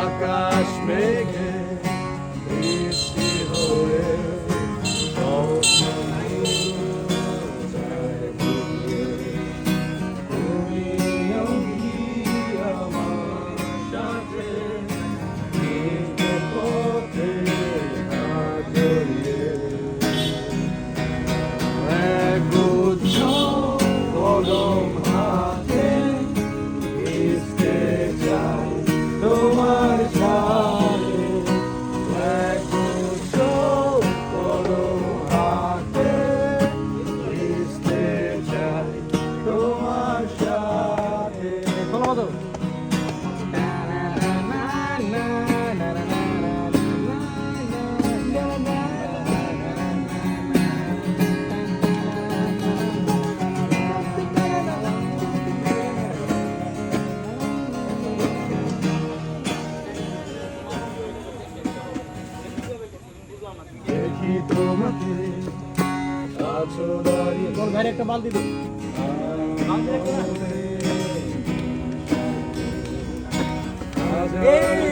আকাশ মেঘে বৃষ্টি হয়ে স্বপ্ন যায় ঘুরিয়ে। তুমিও কি আমার সাথে নিতে পথে হাত জড়িয়ে। একগুচ্ছ কদম হাতে ভিজতে চাই তোমার সাথে। একগুচ্ছ কদম হাতে ভিজতে চাই তোমার সাথে। দেখি তোমাকে আছো দাঁড়িয়ে। তোর ঘরে একটা বালতি দে। এই